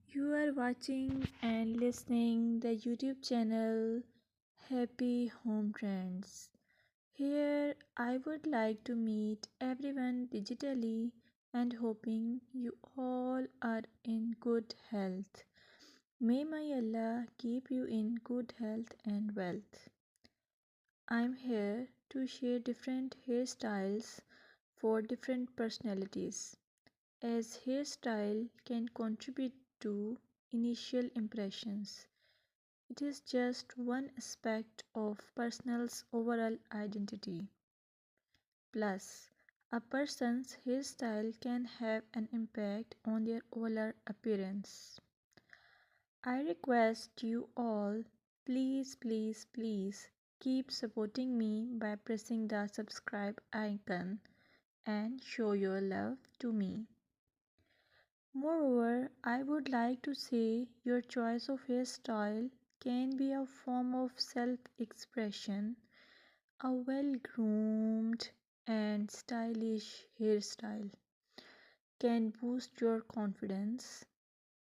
You are watching and listening the YouTube channel Happy Home Trends. Here I would like to meet everyone digitally and hoping you all are in good health. May my Allah keep you in good health and wealth. I'm here to share different hairstyles for different personalities, as hairstyle can contribute to initial impressions. It is just one aspect of person's overall identity. Plus, a person's hairstyle can have an impact on their overall appearance. I request you all, please keep supporting me by pressing the subscribe icon and show your love to me. Moreover, I would like to say your choice of hairstyle can be a form of self expression. A well groomed and stylish hairstyle can boost your confidence.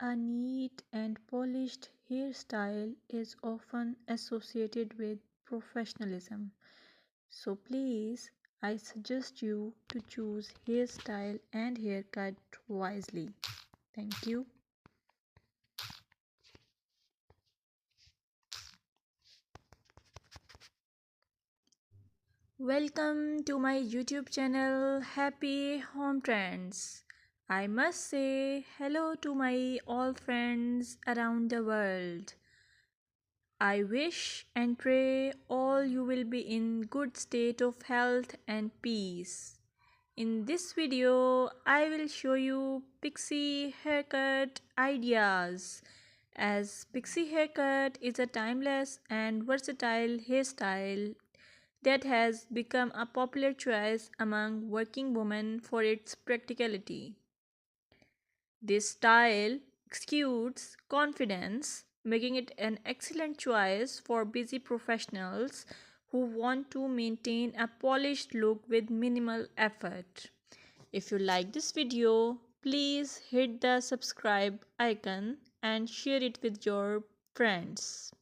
A neat and polished hairstyle is often associated with professionalism. So please, I suggest you to choose hairstyle and haircut wisely. Thank you. Welcome to my YouTube channel Happy Home Trends. I must say hello to my all friends around the world. I wish and pray all you will be in good state of health and peace. In this video, I will show you pixie haircut ideas, as pixie haircut is a timeless and versatile hairstyle that has become a popular choice among working women for its practicality. This style exudes confidence, making it an excellent choice for busy professionals who want to maintain a polished look with minimal effort. If you like this video, please hit the subscribe icon and share it with your friends.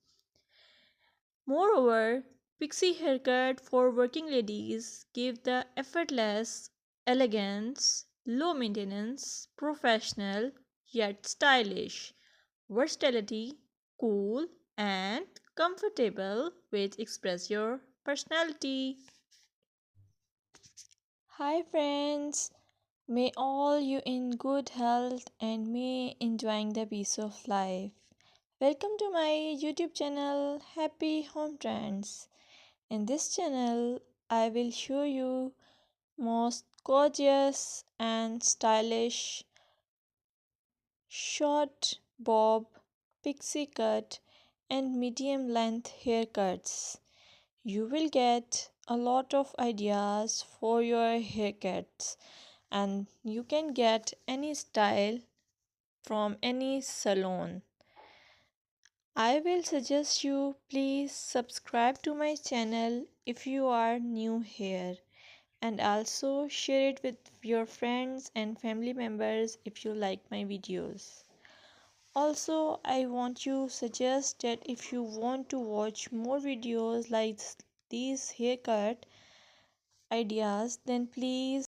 Moreover, pixie haircut for working ladies give the effortless elegance, low maintenance, professional yet stylish, versatility, cool and comfortable which express your personality. Hi friends, may all you in good health and may enjoying the peace of life. Welcome to my YouTube channel Happy Home Trends. In this channel, I will show you most gorgeous and stylish short bob, pixie cut and medium length haircuts. You will get a lot of ideas for your haircuts and you can get any style from any salon. I will suggest you please subscribe to my channel if you are new here, and also share it with your friends and family members if you like my videos. Also, I want you suggest that if you want to watch more videos like these haircut ideas, then please